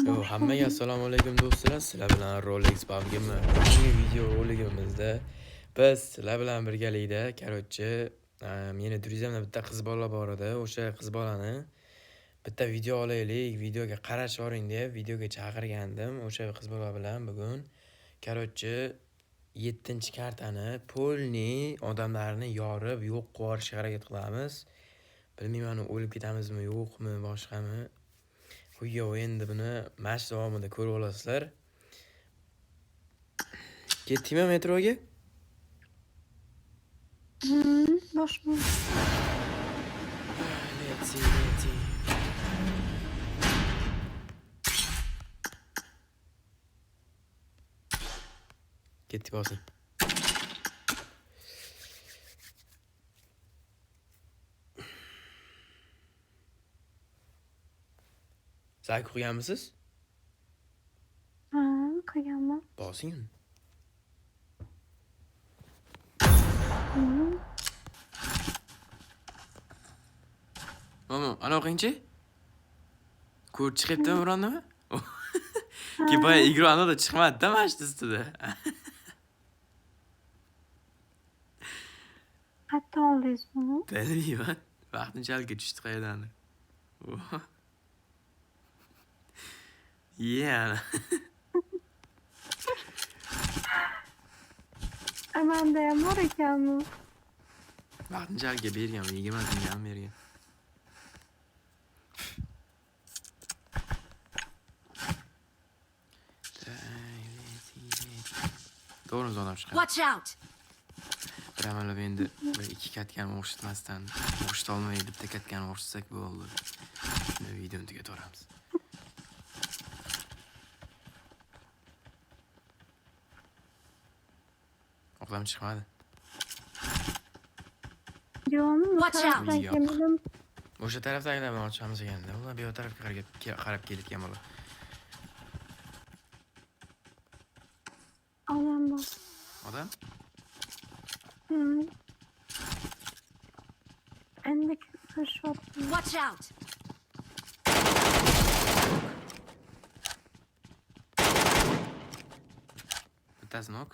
Hammaga assalomu alaykum do'stlar. Sizlar bilan Rolex Bavgimi. Bugungi video roligimizda biz sizlar bilan birgalikda, короче, meni turizmda bitta qiz bola bor edi. O'sha qiz bolani bitta video olaylik, videoga qarash boring deb videoga chaqirgandim. O'sha qiz bola bilan bugun, короче, 7-kartani polni odamlarni yorib yo'q qilib yuborishga harakat qilamiz. Bilmayman, o'lib ketamizmi, yo'qmi, boshqami. Yo, endi buni mash davomida ko'rib olasizlar. Ketdingmi metroga? Boshmi? Let's see. Ketdik bosin. Siz qurganmisiz? Ha, qilganman. Bosing. Mama, ana o'qingchi? Ko'r chiqibdimi bironimi? Kibay ekranda chiqmadi-da mashina ustida. Qayerdan oldingiz buni? Bilmayman. Vaqtinchalik tushdi qayerdan. Yeah. Amanda ham bor ekanmi? Vaqtinchalik bergan, 20 mingga ham bergan. To'g'ri odam chiqadi. Watch out! Bilamanlar endi bir ikki katgani o'xshatmasdan, o'xshata olmay bitta katgani o'xshatsak bo'ldi. Shuni videoni tugataveramiz. Oqlam chiqmadi. Watch out! O'sha tarafdagilarni ochamiz eganda. Ular bu tarafga qarab kelayotgan bola. Odam bor. Odam? Endi kirishyapti. Watch out! Bittasini o'q.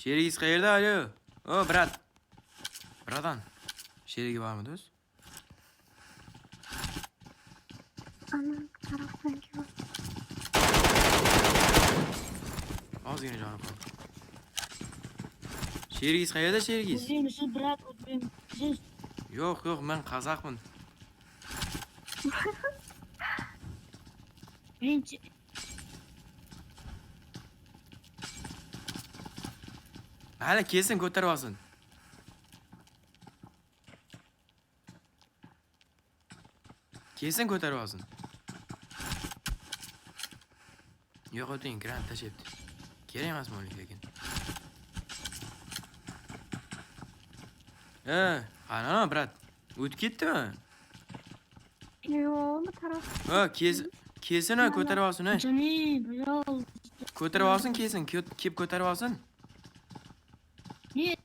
Sherigingiz qayerda, alo? O, brat. Bratan. Sherigi bormi do'st? Ana tarafdan keldi. Ozgina joni qoldi. Sherigingiz qayerda, sherigingiz? O'zingizsiz brat, o'zingizsiz. Yo'q, men qozoqman. Birinchi Hali kelsin, ko'tarib olsin. Kelsin, ko'tarib olsin. Yo'q, o'ting, grant tashyapti. Kerak emasmi uning lekin. Qani, brat? O'tib ketdimi? Yo'q, bu taraf. Kelsin, ko'tarib olsin. Jani, bral. Ko'tarib olsin, kelsin, kelib ko'tarib olsin. Ne?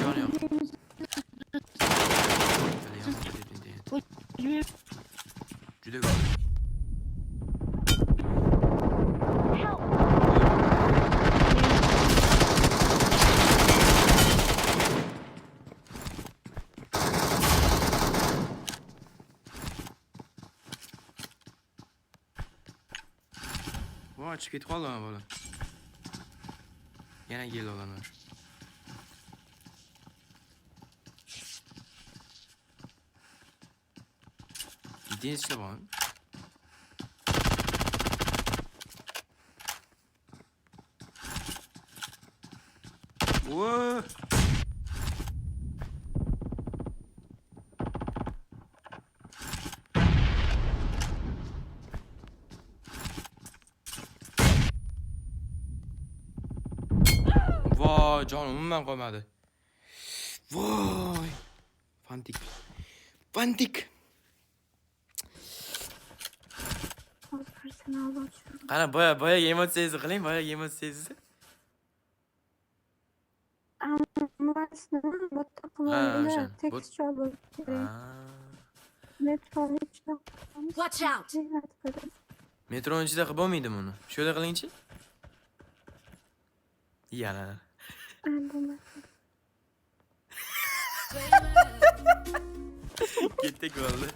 Joni yo'q. Juda ko'p. Voy, chiqib ketib qoldimi bola? Yana keldi odamlar. Deniz ishlab olin. Voy! Voy, jonim umuman qolmadi. Voy! Fantik. Personal ochdim. Qani boyaga emotsiyangizni qiling, boyaga emotsiyangizni. Anlarsın bu Ha, takımda o'shan. tekst çalıyor. Ha. Metronun içine koymuş. Watch out! Metronun ichida qilib bo'lmaydimi uni? Sho'da qilingchi. Yana. Ketdik bo'ldi.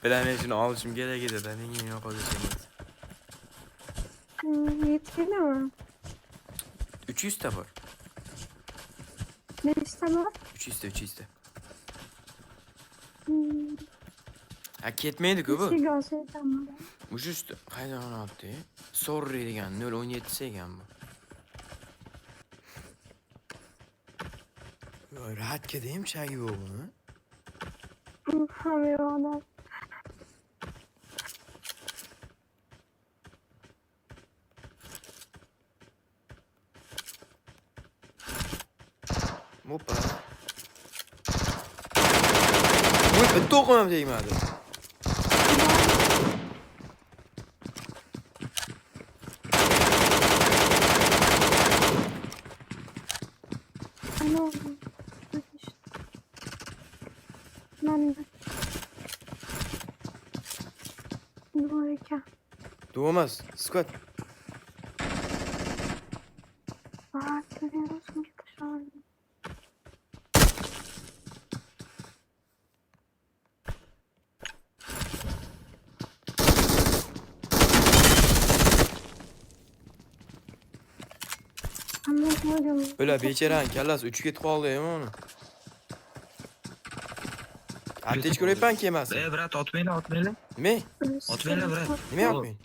Bilaman shuni olishim kerak edi, menga yoqadigan emas. Yetkili mi? 300 ta bor. Ne istemez? 300 ta. Ha, ketmaydi-ku bu. Şey göstereceğim. Ujusti qaydan olibdi? Sorry degan 017 ekan bu. Voy, rahatga deyim chagi yo'q buni. Hayvanlar. Hoppa. Voy, bitta o'qim ham tegmadi. Ne oldu? Ben de. Harika. Doğmaz. Squat. Aa, görüyorsun ki dışarıda. Anlatmadım. Öyle becheran kallasi uchi ketib qoldi uni. Aptechka urayapman kelmasin. Brat, otmaylar. Nima? Otmaylar, brat. Nima yapmayın?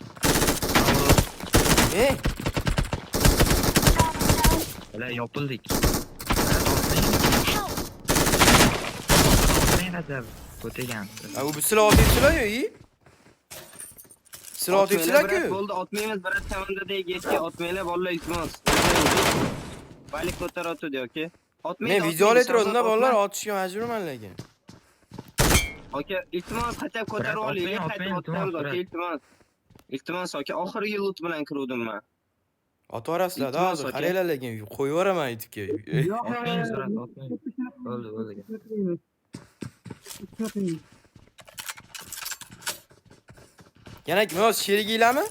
Ne? Ular yopildik. Brat, otmaylar. Ko'tagan. Ha, bu silah otayapsizlar-ku, iyi. Silah otayapsizlar-ku. Bo'ldi, otmaymiz, brat, komandadagi yetki otmaylar, bolalar iltimos. Balik ko'taradi yoki. Men video turdim-da, bolalar otishga majburman lekin. Aka, iltimos qachon ko'tarib oling, iltimos. Iltimos aka, oxirgi lut bilan kiruvdim men. Otaverasizlar-da hozir, qaranglar lekin qo'yib yuboraman YouTube'ga. Otmaymiz, brat, otmaymiz. Bo'ldi. Yana kim o'z sheriginglarmi?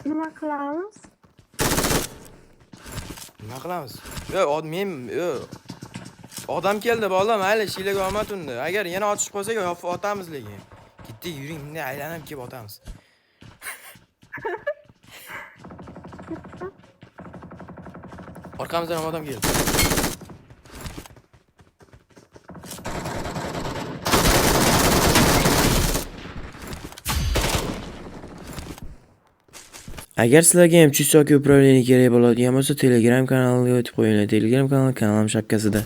Nima qilamiz? Nima qilamiz? Yo'q, men odam keldi, bola, mayli, shiylaga omad undi. Agar yana otishib qolsak, yopib otamiz lekin. Ketdik, yuring, bunday aylanib kelib otamiz. Orqamizdan ham odam keldi. Agar sizlarga ham chust yoki upravleniya kerak bo'ladigan bo'lsa, Telegram kanaliga o'tib qo'yinglar. Telegram kanalim shapkasida.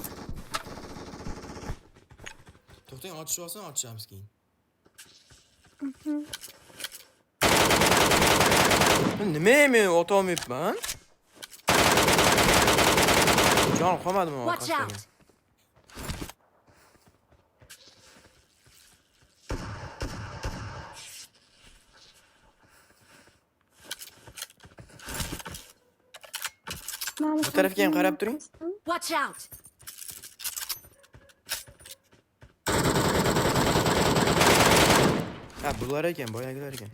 To'xtang, otishib olsin, otishamiz keyin. Nima men otolmayapman? Jon qolmadimi Watch orqasiga? out! Bu tarafga ham qarab turing. Watch out! Ha, bular ekan, boyagilar ekan.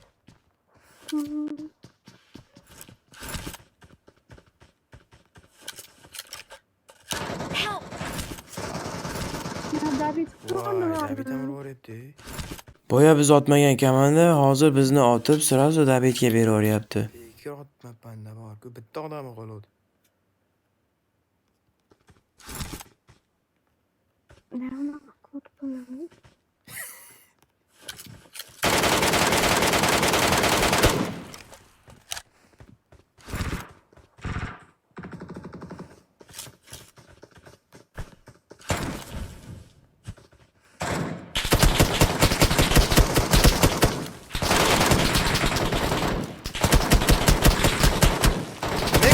Help! David Voy, David ham uryapti. Boya biz otmagan komanda hozir bizni otib, sirazu Davidga beraveryapti. Bekor otmabman-da bor-ku, bitta odami qoladi. Ne ona korktum. Ne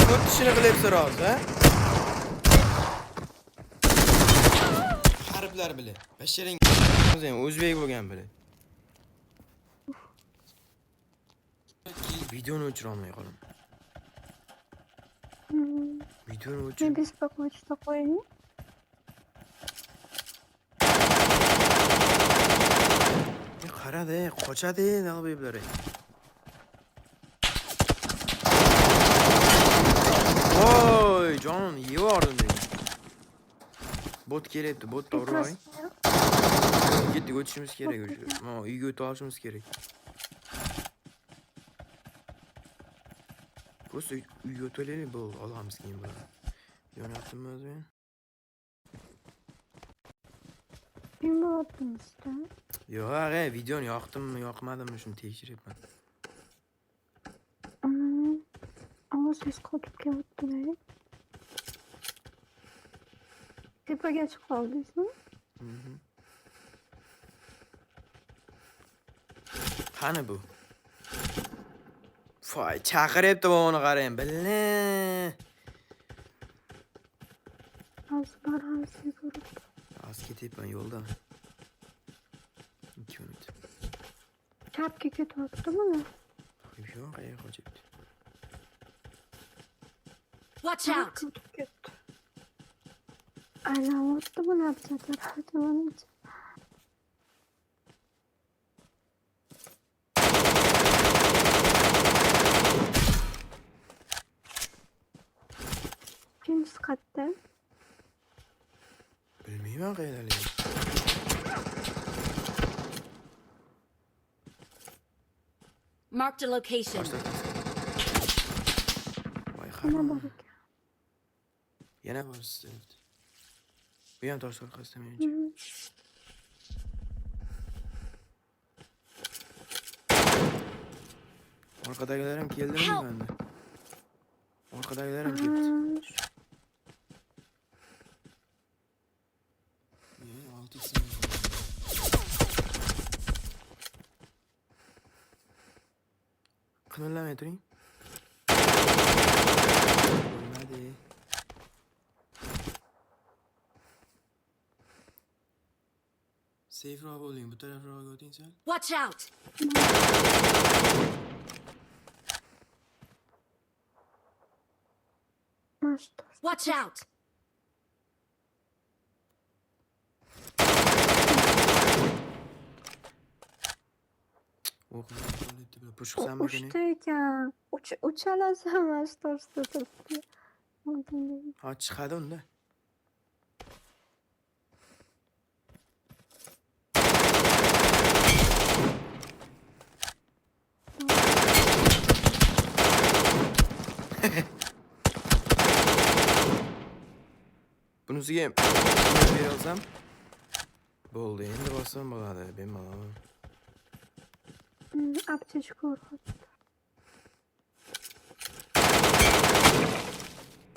bu işini qilyapsiz hozir, ha? Ruslar bile. Bashiring o'zbek bo'lgan bile. Videoni o'chira olmay qolaman. Videoni Ne o'chirib беспокойтесь, такое нет? qaradi, qochadi dalboyiblar. Voy, jon, yevordim dedim. Bot kelyapti, bot to'g'ri. Ketdik, o'tishimiz kerak o'sha. Mana uyga o'tib olishimiz kerak. Просто uyga o'taylik, bo'ldi, olamiz keyin bo'ladi. Yonyaptimi o'zi men? Kim bo'ldingiz da? Yo'q, ag'a, videoni yoqdimmi, yoqmadimmi shuni tekshiryapman. Ama siz kotup kelyaptilar. Tepaga chiqib qoldingizmi? Qani bu? Voy, chaqiryapti buni qarang, billi. Hozir boramiz yugurib. Az ketyapman yo'lda. 2 minut. Chapga ketyaptimi? Yo'q, qayerga qochibdi? Watch out! Ketib ketdi. Aylanayapti bu narsalar. Hajmini. Kim siqatdi? Bilmayman qayerdaligini. Marked a location. Voy, Nima hamma bor ekan? yana bor sizda. Bu ham tosh orqasida menimcha. Orqadagilar ham keldimi bende? Orqadagilar ham keldi. Altı isim. Kınırlamaya durayım. Hadi. Safe rock olayım. Bu taraf rock olayım sen. Watch out! Master. Watch out! Oğlum etti böyle. Puşuk sen mi beni? Uçtu ekan. Uçalasam Master'da turibdi. Ha çıkadı onda. Bunisiga bir olsam bo'ldi. Endi bossam bo'ladi. Bemalol. Aptechka o'rg'atdi.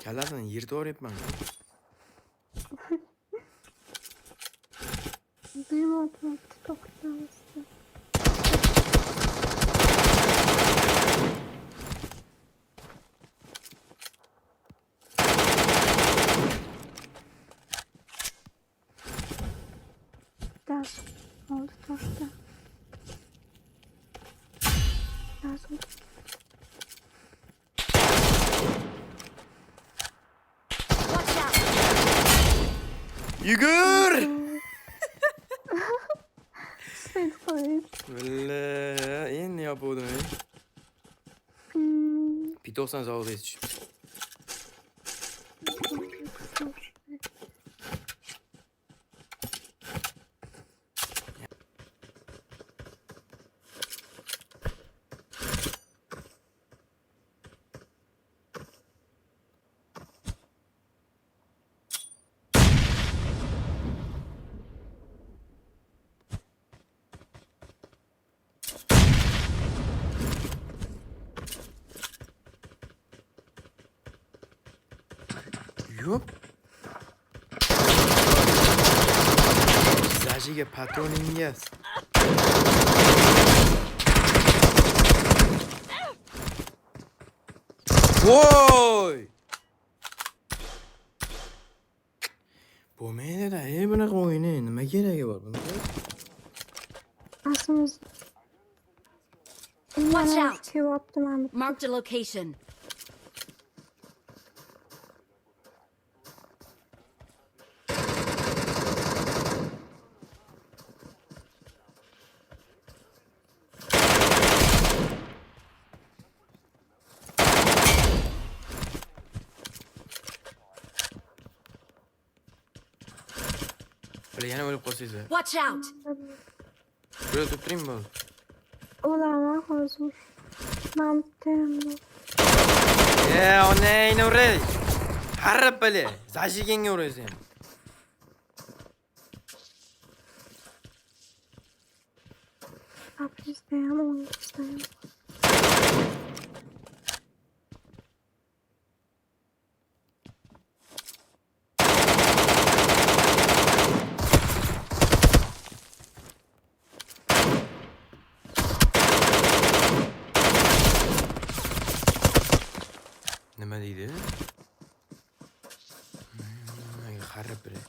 Kallasini yirtib yuboryapman. Bemalol to'xtamiz. Ders oldu to'xta. Ders oldu. Watch out! Yugur! Sen koyun. Valla endi yopuvdim. P90 zavodga tushib. Yo'q. Zajiga patroningiz. Voy! Bo'lmaydi-da, bunaqa o'yini nima keragi bor bunga? Aslimiz. Watch out. Kelyapti mana. Marked a location. Bile yana o'lib qolsangiz. Watch out! Buraya turib turing bo'ldi. O'laman hozir. Men bitta Onayni uray. Harib bile. Zajiganga uraysan ham. Aprisdayam, 12dayam. Nima deydi? Harib bile.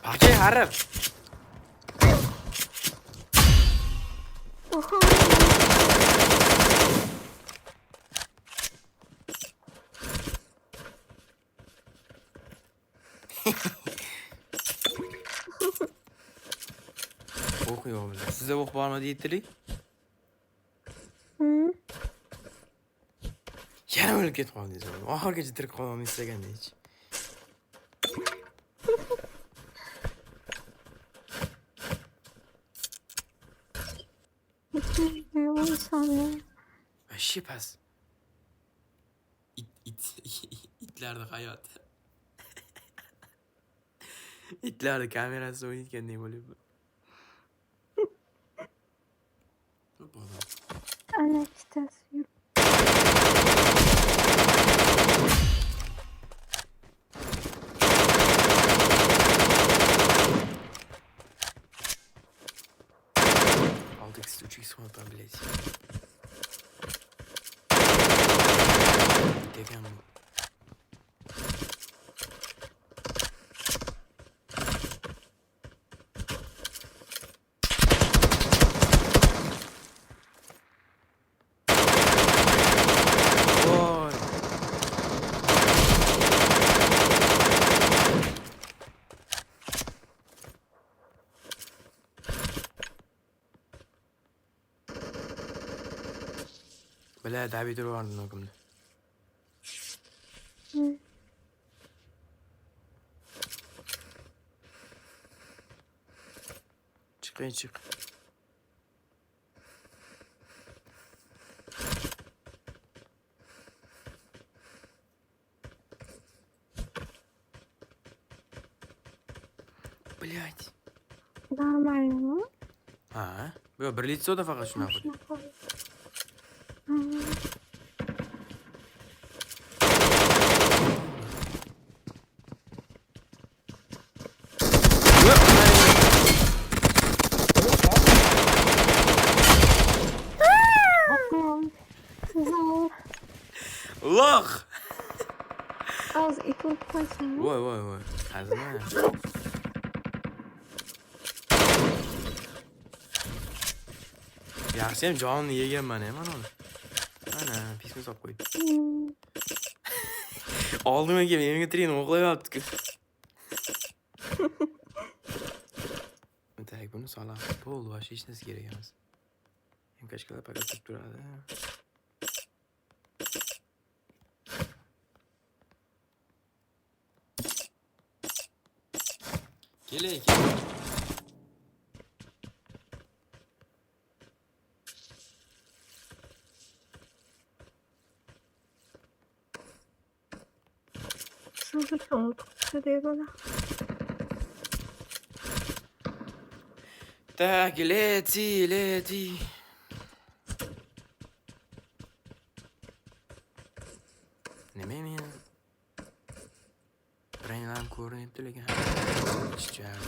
Bakay harib. O'qiyor bilan. Sizda o'q bormadi yettilik? Yana o'lib ketib qoldingiz. Oxirgacha tirik qolishni istaganda hech. Vahşi pes. İtlerdi hayatı. İtlerdi kamerası oynayırken ne oluyor bu? Hop adam. Ana kitası. Aldık size 3x sonra блядь. Degen bu. Vay. Bela David vardı nokumda. Çıkın çık. Блять. Нормально. Ha? Böyle bir лицо da fakat şuna koy. Loh! Az iplik koysam. Voy voy voy. Hazma. Yaxshi ham jonini yeganman ham mana uni. Mana pismi solib qo'ydi. Oldimga kelib menga trin o'qlayapti-ku. Tak buni solamiz. Bo'ldi, boshqa hech narsa kerak emas. Emkashkalar pakat turib turadi. Keling. Hozircha unutib deyapman. Tak, leti. Nima men? Ranglarim ko'rinyapti lekin. Chichar.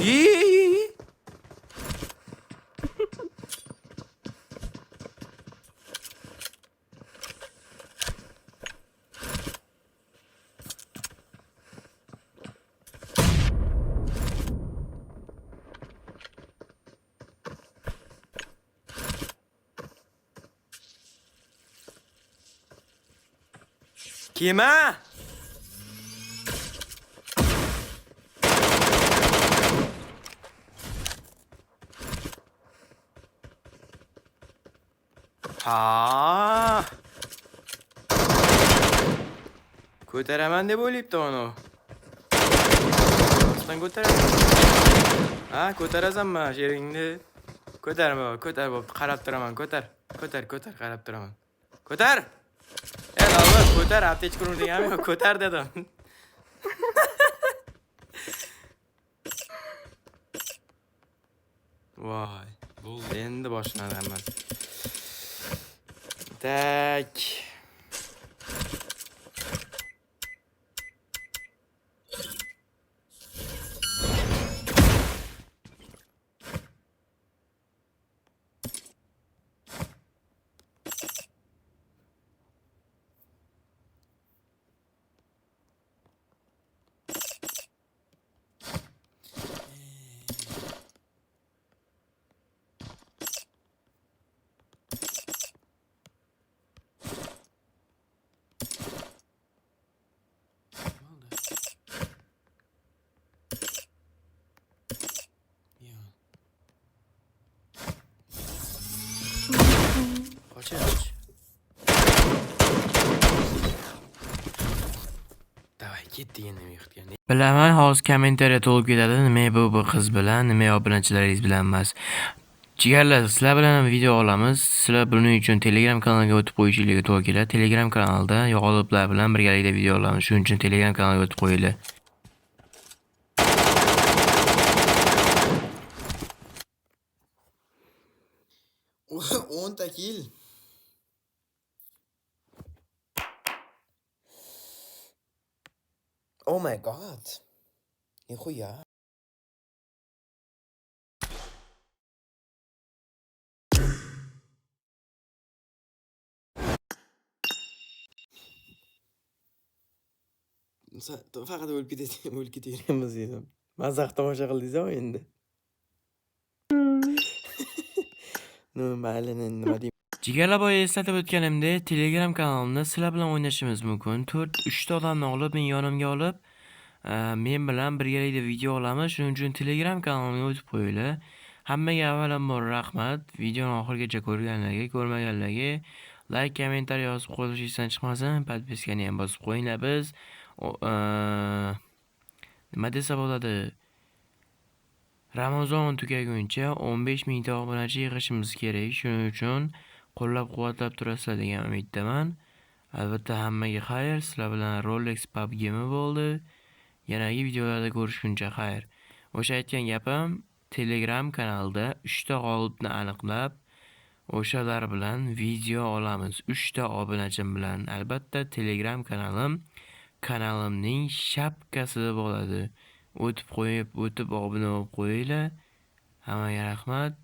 Yee! Kima? Ha. Ko'taraman deb o'ylabdi uni. Rostdan ko'taraman. Ha, ko'tarasanmi sheringni? Ko'tarma, ko'tar bo'pti, qarab turaman, ko'tar. Ko'tar, qarab turaman. Ko'tar! Alloh, ko'tar, aptechka urdigami yo'q, ko'tar dedim. Voy, bo'ldi. Endi boshlanadi hammasi. Tak. Qoch. Davay, ketdi endi mehtga. Bilaman, hozir kommentariya to'lib ketadi. Nima bu qiz bilan, nima obunachilaringiz bilan emas. Jigarlar, sizlar bilan video olamiz. Sizlar buning uchun Telegram kanaliga o'tib qo'yishingiz to'g'ri keladi. Telegram kanalida g'oliblar bilan birgalikda video olamiz. Shuning uchun Telegram kanaliga o'tib qo'yinglar. O'nta kill. Oh my god. Nixuya. Faqat o'lib ketaveramiz dedim. Mazax tomosha qildingiz-ku endi. Mayli, nima deyman. Jigarlar boya eslatib o'tganimdek, Telegram kanalimda sizlar bilan o'ynashimiz mumkin. 3 ta odamni olib, men yonimga olib, men bilan birgalikda video olamiz. Shuning uchun Telegram kanalimga o'tib qo'yinglar. Hammaga avvalambor rahmat. Videoni oxirigacha ko'rganlarga, ko'rmaganlarga like, kommentariy yozib qo'yish esdan chiqmasin. Podpiskani ham bosib qo'yinglar. Biz nima desa bo'ladi? Ramazon tugaguncha 15 mingta obunachi yig'ishimiz kerak. Shuning uchun qo'llab-quvvatlab turasizlar degan umiddaman. Albatta hammaga xayr. Sizlar bilan Rolex PUBG'mi bo'ldi. Yanagi videolarda ko'rishguncha xayr. O'sha aytgan gapim, Telegram kanalida 3 ta g'olibni aniqlab, o'shalar bilan video olamiz. 3 ta obunachim bilan. Albatta Telegram kanalimning shapkasida bo'ladi. O'tib obuna bo'lib qo'yinglar. Hammaga rahmat.